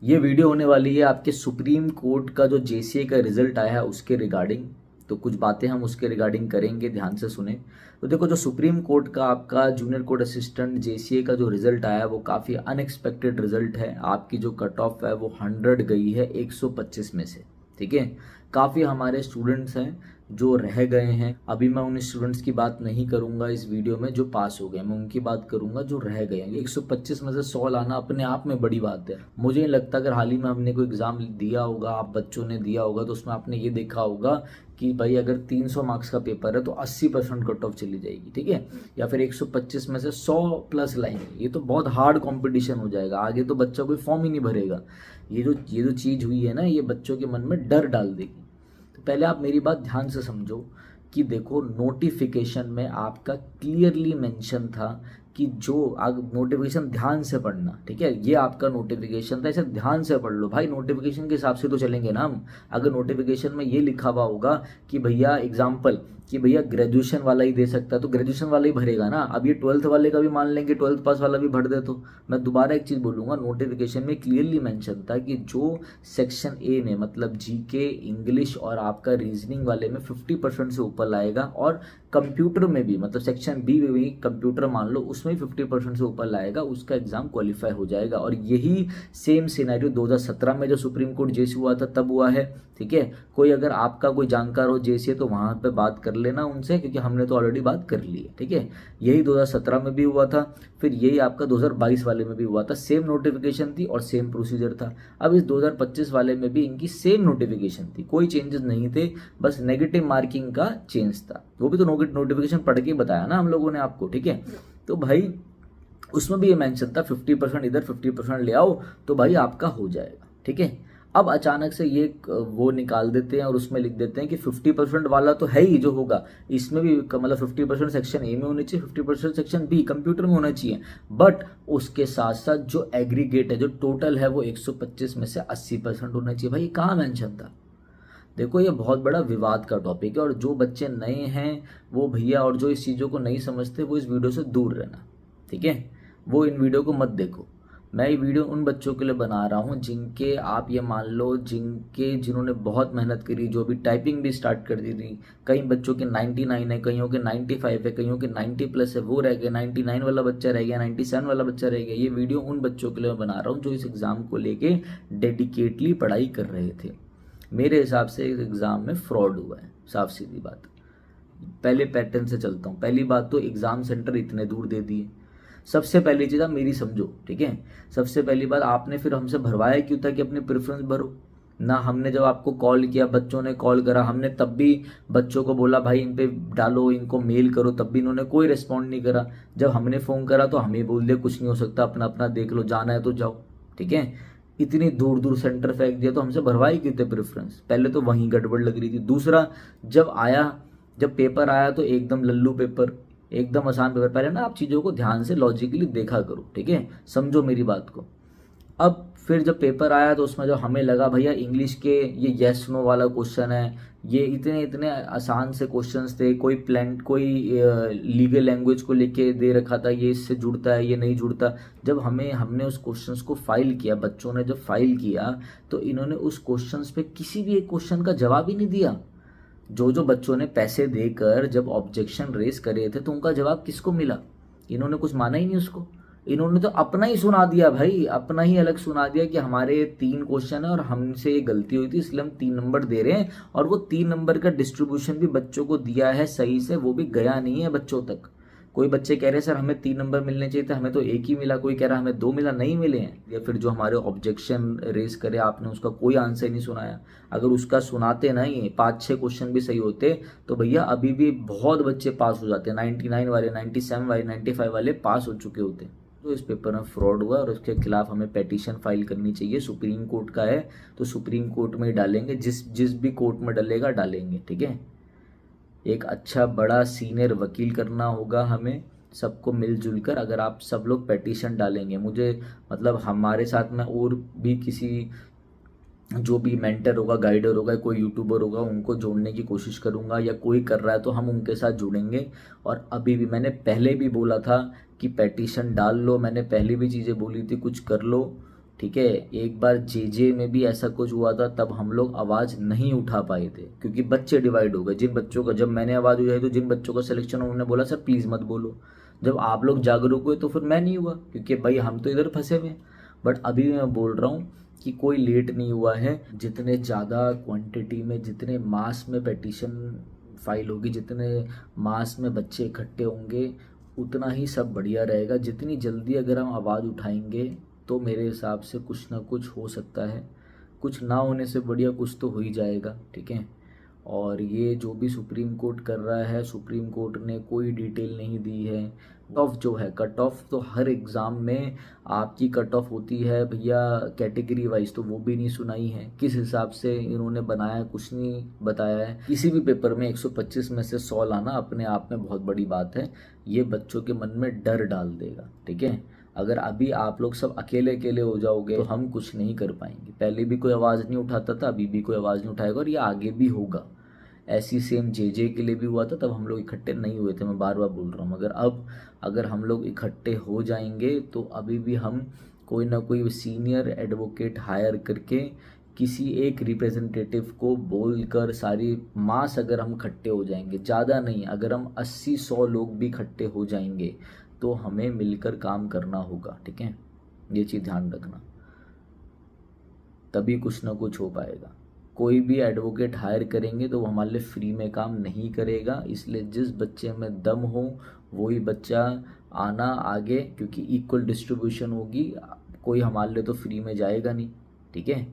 ये वीडियो होने वाली है आपके सुप्रीम कोर्ट का जो जेसीए का रिजल्ट आया है उसके रिगार्डिंग। तो कुछ बातें हम उसके रिगार्डिंग करेंगे, ध्यान से सुने। तो देखो, जो सुप्रीम कोर्ट का आपका जूनियर कोर्ट असिस्टेंट जेसीए का जो रिजल्ट आया है वो काफ़ी अनएक्सपेक्टेड रिजल्ट है। आपकी जो कट ऑफ है वो 100 गई है 125 में से। ठीक है, काफ़ी हमारे स्टूडेंट्स हैं जो रह गए हैं। अभी मैं उन स्टूडेंट्स की बात नहीं करूंगा इस वीडियो में जो पास हो गए, मैं उनकी बात करूंगा जो रह गए हैं। 125 में से 100 लाना अपने आप में बड़ी बात है। मुझे नहीं लगता अगर हाल ही में हमने कोई एग्जाम दिया होगा, आप बच्चों ने दिया होगा, तो उसमें आपने ये देखा होगा कि भाई अगर 300 मार्क्स का पेपर है तो 80% कट ऑफ चली जाएगी। ठीक है, या फिर 125 में से 100 प्लस लाएंगे। ये तो बहुत हार्ड कंपटीशन हो जाएगा, आगे तो बच्चा कोई फॉर्म ही नहीं भरेगा। ये जो चीज़ हुई है ना, ये बच्चों के मन में डर डाल देगी। तो पहले आप मेरी बात ध्यान से समझो कि देखो, नोटिफिकेशन में आपका क्लियरली मेंशन था कि जो नोटिफिकेशन ध्यान से पढ़ना। ठीक है, ये आपका नोटिफिकेशन था, इसे ध्यान से पढ़ लो भाई। नोटिफिकेशन के हिसाब से तो चलेंगे ना हम। अगर नोटिफिकेशन में ये लिखा हुआ होगा कि भैया एग्जाम्पल कि भैया ग्रेजुएशन वाला ही दे सकता है तो ग्रेजुएशन वाला ही भरेगा ना। अब ये 12th वाले का भी मान लेंगे, 12th पास वाला भी भर दे। तो मैं दोबारा एक चीज़ बोलूँगा, नोटिफिकेशन में क्लियरली मेंशन था कि जो सेक्शन ए में मतलब जीके, इंग्लिश और आपका रीजनिंग वाले में 50% से ऊपर लाएगा, और कंप्यूटर में भी मतलब सेक्शन बी में भी कंप्यूटर मान लो उसमें 50% से ऊपर लाएगा, उसका एग्जाम क्वालिफाई हो जाएगा। और यही सेम सिनेरियो 2017 में जो सुप्रीम कोर्ट जेसी हुआ था तब हुआ है। ठीक है, कोई अगर आपका कोई जानकार हो जेसी तो वहाँ पे बात कर लेना उनसे, क्योंकि हमने तो ऑलरेडी बात कर ली है। ठीक है, यही 2017 में भी हुआ था, फिर यही आपका 2022 वाले में भी हुआ था। सेम नोटिफिकेशन थी और सेम प्रोसीजर था। अब इस 2025 वाले में भी इनकी सेम नोटिफिकेशन थी, कोई चेंजेस नहीं थे, बस नेगेटिव मार्किंग का चेंज था। वो भी तो नोटिफिकेशन पढ़ के बताया ना हम लोगों ने आपको। ठीक है, तो भाई उसमें भी ये मेंशन था 50% इधर 50% ले आओ तो भाई आपका हो जाएगा। ठीक है, अब अचानक से ये वो निकाल देते हैं और उसमें लिख देते हैं कि 50% वाला तो है ही जो होगा, इसमें भी मतलब 50% सेक्शन ए में होनी चाहिए, 50% सेक्शन बी कंप्यूटर में होना चाहिए। बट उसके साथ साथ जो एग्रीगेट है, जो टोटल है, वो 125 में से 80% होना चाहिए। भाई कहाँ मेंशन था? देखो, ये बहुत बड़ा विवाद का टॉपिक है, और जो बच्चे नए हैं वो भैया, और जो इस चीज़ों को नहीं समझते वो इस वीडियो से दूर रहना। ठीक है, वो इन वीडियो को मत देखो। मैं ये वीडियो उन बच्चों के लिए बना रहा हूँ जिनके, आप ये मान लो, जिन्होंने बहुत मेहनत करी, जो भी टाइपिंग भी स्टार्ट कर दी थी। कई बच्चों के 99 है, कईयों के 95 है, कईयों के 90+ है, वो रह गए। 99 वाला बच्चा रह गया, 97 वाला बच्चा रह गया। ये वीडियो उन बच्चों के लिए बना रहा हूँ जो इस एग्ज़ाम को लेके डेडिकेटली पढ़ाई कर रहे थे। मेरे हिसाब से इस एग्ज़ाम में फ्रॉड हुआ है, साफ सीधी बात। पहले पैटर्न से चलता हूँ। पहली बात तो एग्ज़ाम सेंटर इतने दूर दे दिए। सबसे पहली चीज़ आप मेरी समझो। ठीक है, सबसे पहली बात, आपने फिर हमसे भरवाया क्यों था कि अपनी प्रेफरेंस भरो ना? हमने जब आपको कॉल किया, बच्चों ने कॉल करा, हमने तब भी बच्चों को बोला भाई इन पे डालो, इनको मेल करो, तब भी इन्होंने कोई रिस्पॉन्ड नहीं करा। जब हमने फ़ोन करा तो हमें बोल दिया कुछ नहीं हो सकता, अपना अपना देख लो, जाना है तो जाओ। ठीक है, इतनी दूर दूर सेंटर फेंक दिया, तो हमसे भरवाई क्यों थे प्रेफरेंस? पहले तो वहीं गड़बड़ लग रही थी। दूसरा, जब पेपर आया तो एकदम लल्लू पेपर, एकदम आसान पेपर। पहले ना आप चीज़ों को ध्यान से लॉजिकली देखा करो। ठीक है, समझो मेरी बात को। अब फिर जब पेपर आया तो उसमें जो हमें लगा भैया इंग्लिश के ये येस नो वाला क्वेश्चन है, ये इतने इतने आसान से क्वेश्चंस थे, कोई लीगल लैंग्वेज को लेके दे रखा था, ये इससे जुड़ता है, ये नहीं जुड़ता। जब हमने उस क्वेश्चंस को फाइल किया, बच्चों ने जब फाइल किया, तो इन्होंने उस क्वेश्चंस पे किसी भी एक क्वेश्चन का जवाब ही नहीं दिया। जो बच्चों ने पैसे देकर जब ऑब्जेक्शन रेस करे थे तो उनका जवाब किसको मिला? इन्होंने कुछ माना ही नहीं उसको। इन्होंने तो अपना ही सुना दिया भाई, अपना ही अलग सुना दिया कि हमारे 3 क्वेश्चन है और हमसे ये गलती हुई थी इसलिए हम 3 नंबर दे रहे हैं। और वो 3 नंबर का डिस्ट्रीब्यूशन भी बच्चों को दिया है सही से, वो भी गया नहीं है बच्चों तक। कोई बच्चे कह रहे हैं सर हमें 3 नंबर मिलने चाहिए थे, हमें तो 1 ही मिला। कोई कह रहा है हमें 2 मिला, नहीं मिले हैं। या फिर जो हमारे ऑब्जेक्शन रेस करे, आपने उसका कोई आंसर नहीं सुनाया। अगर उसका सुनाते ना, ये 5-6 क्वेश्चन भी सही होते तो भैया अभी भी बहुत बच्चे पास हो जाते। 99 वाले, 97 वाले, 95 वाले पास हो चुके होते। तो इस पेपर में फ्रॉड हुआ और उसके खिलाफ हमें पेटिशन फाइल करनी चाहिए। सुप्रीम कोर्ट का है तो सुप्रीम कोर्ट में ही डालेंगे, जिस भी कोर्ट में डलेगा डालेंगे। ठीक है, एक अच्छा बड़ा सीनियर वकील करना होगा हमें सबको मिलजुल कर। अगर आप सब लोग पेटिशन डालेंगे, मुझे मतलब हमारे साथ में और भी किसी जो भी मेंटर होगा, गाइडर होगा, कोई यूट्यूबर होगा, उनको जोड़ने की कोशिश करूंगा, या कोई कर रहा है तो हम उनके साथ जुड़ेंगे। और अभी भी मैंने पहले भी बोला था कि पेटिशन डाल लो, मैंने पहले भी चीज़ें बोली थी, कुछ कर लो। ठीक है। एक बार जेजे में भी ऐसा कुछ हुआ था, तब हम लोग आवाज़ नहीं उठा पाए थे क्योंकि बच्चे डिवाइड हो गए। जिन बच्चों का, जब मैंने आवाज़ उठाई तो जिन बच्चों का सिलेक्शन, उन्होंने बोला सर प्लीज़ मत बोलो। जब आप लोग जागरूक हुए तो फिर मैं नहीं हुआ क्योंकि भाई हम तो इधर फंसे हुए हैं। बट अभी मैं बोल रहा हूँ कि कोई लेट नहीं हुआ है। जितने ज़्यादा क्वांटिटी में, जितने मास में पेटिशन फाइल होगी, जितने मास में बच्चे इकट्ठे होंगे, उतना ही सब बढ़िया रहेगा। जितनी जल्दी अगर हम आवाज़ उठाएंगे तो मेरे हिसाब से कुछ ना कुछ हो सकता है। कुछ ना होने से बढ़िया कुछ तो हो ही जाएगा, ठीक है। और ये जो भी सुप्रीम कोर्ट कर रहा है, सुप्रीम कोर्ट ने कोई डिटेल नहीं दी है। कट ऑफ जो है, कट ऑफ तो हर एग्ज़ाम में आपकी कट ऑफ होती है भैया कैटेगरी वाइज, तो वो भी नहीं सुनाई है। किस हिसाब से इन्होंने बनाया, कुछ नहीं बताया है। किसी भी पेपर में 125 में से 100 लाना अपने आप में बहुत बड़ी बात है। ये बच्चों के मन में डर डाल देगा, ठीक है। अगर अभी आप लोग सब अकेले अकेले हो जाओगे तो हम कुछ नहीं कर पाएंगे। पहले भी कोई आवाज़ नहीं उठाता था, अभी भी कोई आवाज़ नहीं उठाएगा और ये आगे भी होगा। ऐसी सेम जेजे के लिए भी हुआ था, तब हम लोग इकट्ठे नहीं हुए थे, मैं बार बार बोल रहा हूँ। मगर अब अगर हम लोग इकट्ठे हो जाएंगे तो अभी भी हम कोई ना कोई सीनियर एडवोकेट हायर करके किसी एक रिप्रेजेंटेटिव को बोलकर सारी मास, अगर हम इकट्ठे हो जाएंगे, ज़्यादा नहीं, अगर हम 80-100 लोग भी इकट्ठे हो जाएंगे तो हमें मिलकर काम करना होगा, ठीक है। ये चीज़ ध्यान रखना, तभी कुछ ना कुछ हो पाएगा। कोई भी एडवोकेट हायर करेंगे तो वो हमारे लिए फ्री में काम नहीं करेगा। इसलिए जिस बच्चे में दम हो वही बच्चा आना आगे, क्योंकि इक्वल डिस्ट्रीब्यूशन होगी। कोई हमारे लिए तो फ्री में जाएगा नहीं, ठीक है।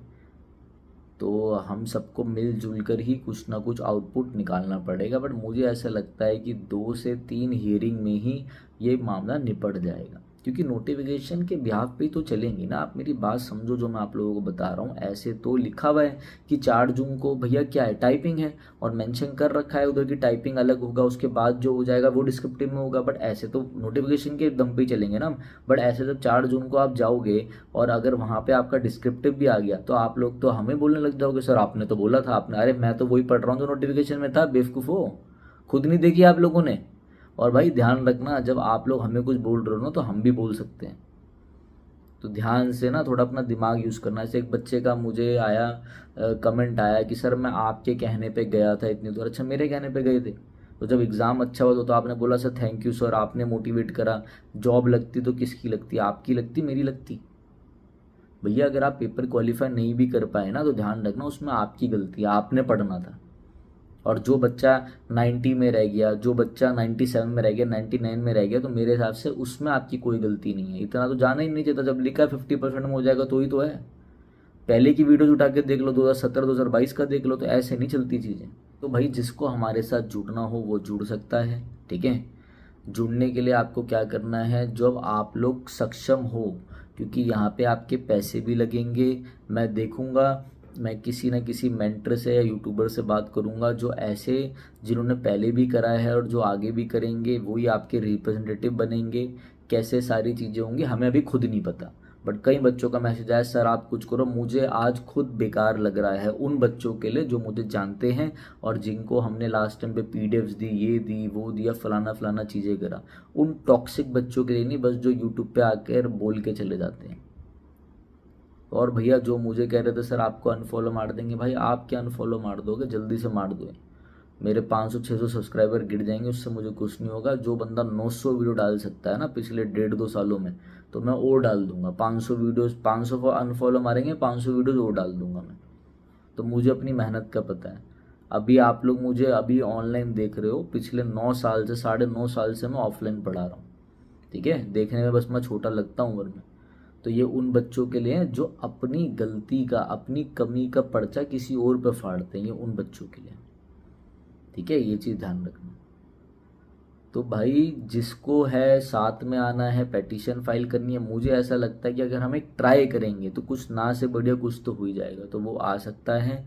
तो हम सबको मिलजुल कर ही कुछ ना कुछ आउटपुट निकालना पड़ेगा। बट मुझे ऐसा लगता है कि 2 से 3 हियरिंग में ही ये मामला निपट जाएगा, क्योंकि नोटिफिकेशन के बिहाफ पे ही तो चलेंगी ना। आप मेरी बात समझो जो मैं आप लोगों को बता रहा हूँ। ऐसे तो लिखा हुआ है कि 4 जून को भैया क्या है, टाइपिंग है, और मेंशन कर रखा है उधर की टाइपिंग अलग होगा, उसके बाद जो हो जाएगा वो डिस्क्रिप्टिव में होगा। बट ऐसे तो नोटिफिकेशन के दम पे ही चलेंगे ना। बट ऐसे जब 4 जून को आप जाओगे और अगर वहाँ पे आपका डिस्क्रिप्टिव भी आ गया तो आप लोग तो हमें बोलने लग जाओगे सर आपने तो बोला था आपने। अरे मैं तो वही पढ़ रहा हूँ जो नोटिफिकेशन में था, बेवकूफ़ो, खुद नहीं देखी आप लोगों ने। और भाई ध्यान रखना, जब आप लोग हमें कुछ बोल रहे हो ना तो हम भी बोल सकते हैं। तो ध्यान से ना थोड़ा अपना दिमाग यूज़ करना। ऐसे एक बच्चे का मुझे आया कमेंट आया कि सर मैं आपके कहने पे गया था इतनी दूर। अच्छा, मेरे कहने पे गए थे? तो जब एग्ज़ाम अच्छा हुआ तो आपने बोला सर थैंक यू सर, आपने मोटिवेट करा। जॉब लगती तो किसकी लगती, आपकी लगती, मेरी लगती? भैया अगर आप पेपर क्वालिफाई नहीं भी कर पाए ना तो ध्यान रखना उसमें आपकी गलती है, आपने पढ़ना था। और जो बच्चा 90 में रह गया, जो बच्चा 97 में रह गया, 99 में रह गया, तो मेरे हिसाब से उसमें आपकी कोई गलती नहीं है। इतना तो जाना ही नहीं चाहिए था। जब लिखा 50% में हो जाएगा तो ही तो है। पहले की वीडियोज उठा के देख लो, 2017 2022 का देख लो, तो ऐसे नहीं चलती चीज़ें। तो भाई जिसको हमारे साथ जुड़ना हो वो जुड़ सकता है, ठीक है। जुड़ने के लिए आपको क्या करना है, जब आप लोग सक्षम हो, क्योंकि यहाँ पे आपके पैसे भी लगेंगे। मैं देखूँगा, मैं किसी न किसी मेंटर से या यूट्यूबर से बात करूँगा जो ऐसे, जिन्होंने पहले भी करा है और जो आगे भी करेंगे, वही आपके रिप्रेजेंटेटिव बनेंगे। कैसे सारी चीज़ें होंगी हमें अभी खुद नहीं पता। बट कई बच्चों का मैसेज आया सर आप कुछ करो। मुझे आज खुद बेकार लग रहा है उन बच्चों के लिए जो मुझे जानते हैं और जिनको हमने लास्ट टाइम पे पीडीएफ्स दी, ये दी, वो दिया, फलाना फलाना चीज़ें करा। उन टॉक्सिक बच्चों के लिए नहीं, बस जो यूट्यूब पे आकर बोल के चले जाते हैं। और भैया जो मुझे कह रहे थे सर आपको अनफॉलो मार देंगे, भाई आप क्या अनफॉलो मार दोगे, जल्दी से मार दो। मेरे 500-600 सब्सक्राइबर गिर जाएंगे, उससे मुझे कुछ नहीं होगा। जो बंदा 900 वीडियो डाल सकता है ना पिछले 1.5-2 सालों में, तो मैं और डाल दूंगा 500 वीडियोस। 500 अनफॉलो मारेंगे, 500 वीडियोस और डाल दूंगा मैं। तो मुझे अपनी मेहनत का पता है। अभी आप लोग मुझे अभी ऑनलाइन देख रहे हो, पिछले 9 साल से, 9.5 साल से मैं ऑफलाइन पढ़ा रहा हूँ, ठीक है। देखने में बस मैं छोटा लगता हूँ उम्र में। तो ये उन बच्चों के लिए जो अपनी गलती का, अपनी कमी का पर्चा किसी और पे फाड़ते हैं, ये उन बच्चों के लिए, ठीक है। ये चीज़ ध्यान रखना। तो भाई जिसको है साथ में आना है, पेटिशन फाइल करनी है, मुझे ऐसा लगता है कि अगर हम एक ट्राई करेंगे तो कुछ ना से बढ़िया कुछ तो हो ही जाएगा। तो वो आ सकता है।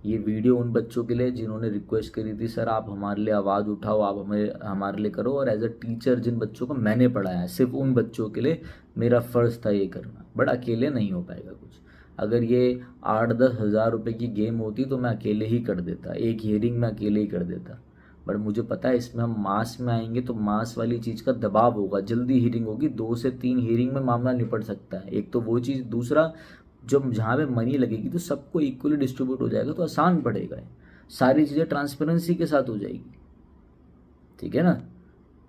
ये वीडियो उन बच्चों के लिए जिन्होंने रिक्वेस्ट करी थी सर आप हमारे लिए आवाज़ उठाओ, आप हमारे लिए करो। और एज अ टीचर जिन बच्चों को मैंने पढ़ाया है, सिर्फ उन बच्चों के लिए मेरा फ़र्ज़ था ये करना। बट अकेले नहीं हो पाएगा कुछ। अगर ये 8-10 हज़ार रुपये की गेम होती तो मैं अकेले ही कर देता, एक हियरिंग में अकेले ही कर देता। बट मुझे पता है इसमें हम मास में आएंगे तो मास वाली चीज़ का दबाव होगा, जल्दी हीयरिंग होगी, 2 से 3 हीयरिंग में मामला निपट सकता है। एक तो वो चीज़, दूसरा जब जहाँ पे मनी लगेगी तो सबको इक्वली डिस्ट्रीब्यूट हो जाएगा, तो आसान पड़ेगा, सारी चीज़ें ट्रांसपेरेंसी के साथ हो जाएगी, ठीक है ना।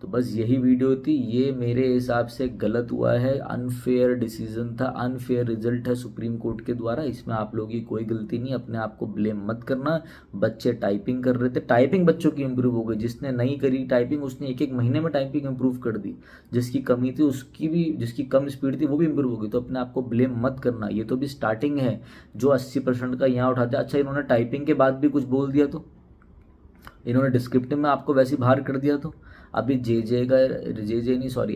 तो बस यही वीडियो थी। ये मेरे हिसाब से गलत हुआ है, अनफेयर डिसीजन था, अनफेयर रिजल्ट है सुप्रीम कोर्ट के द्वारा। इसमें आप लोगों की कोई गलती नहीं, अपने आप को ब्लेम मत करना। बच्चे टाइपिंग कर रहे थे, टाइपिंग बच्चों की इंप्रूव हो गई, जिसने नहीं करी टाइपिंग उसने 1-1 महीने में टाइपिंग इंप्रूव कर दी, जिसकी कमी थी उसकी भी, जिसकी कम स्पीड थी वो भी इंप्रूव हो गई। तो अपने आप को ब्लेम मत करना, ये तो भी स्टार्टिंग है। जो 80% का यहाँ उठाते हैं, अच्छा इन्होंने टाइपिंग के बाद भी कुछ बोल दिया तो, इन्होंने डिस्क्रिप्टिव में आपको वैसे बाहर कर दिया तो। अभी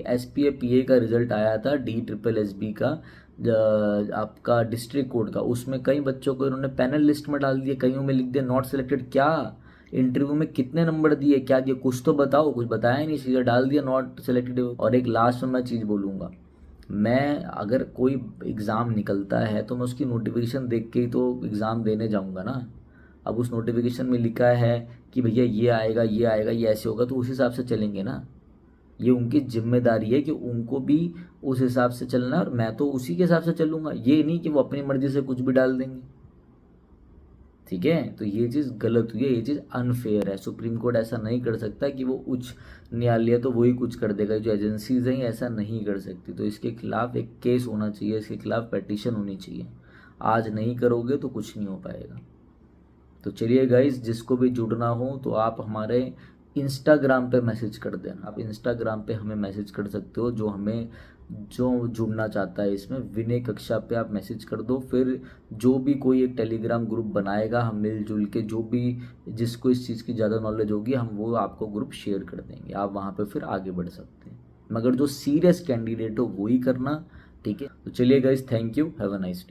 एसपीए पीए का रिजल्ट आया था, DSSB का, आपका डिस्ट्रिक्ट कोर्ट का, उसमें कई बच्चों को इन्होंने पैनल लिस्ट में डाल दिया, कईयों में लिख दिया नॉट सिलेक्टेड। क्या इंटरव्यू में कितने नंबर दिए, क्या दिए, कुछ तो बताओ, कुछ बताया ही नहीं, सीधा डाल दिया नॉट सिलेक्टेड। और एक लास्ट में मैं चीज़ बोलूँगा, मैं अगर कोई एग्ज़ाम निकलता है तो मैं उसकी नोटिफिकेशन देख के ही तो एग्ज़ाम देने जाऊँगा ना। अब उस नोटिफिकेशन में लिखा है कि भैया ये आएगा, ये आएगा, ये ऐसे होगा, तो उस हिसाब से चलेंगे ना। ये उनकी जिम्मेदारी है कि उनको भी उस हिसाब से चलना है, और मैं तो उसी के हिसाब से चलूँगा, ये नहीं कि वो अपनी मर्जी से कुछ भी डाल देंगे, ठीक है। तो ये चीज़ गलत हुई है, ये चीज़ अनफेयर है। सुप्रीम कोर्ट ऐसा नहीं कर सकता कि वो उच्च न्यायालय तो वही कुछ कर देगा, जो एजेंसीज हैं ऐसा नहीं कर सकती। तो इसके खिलाफ एक केस होना चाहिए, इसके खिलाफ पिटीशन होनी चाहिए। आज नहीं करोगे तो कुछ नहीं हो पाएगा। तो चलिए गाइस, जिसको भी जुड़ना हो तो आप हमारे इंस्टाग्राम पे मैसेज कर देना। आप इंस्टाग्राम पे हमें मैसेज कर सकते हो, जो जुड़ना चाहता है इसमें विनय कक्षा पे आप मैसेज कर दो। फिर जो भी कोई एक टेलीग्राम ग्रुप बनाएगा, हम मिलजुल के, जो भी जिसको इस चीज़ की ज़्यादा नॉलेज होगी, हम वो आपको ग्रुप शेयर कर देंगे, आप वहाँ पे फिर आगे बढ़ सकते हैं। मगर जो सीरियस कैंडिडेट हो वो ही करना, ठीक है। तो चलिए guys, thank you, have a nice day.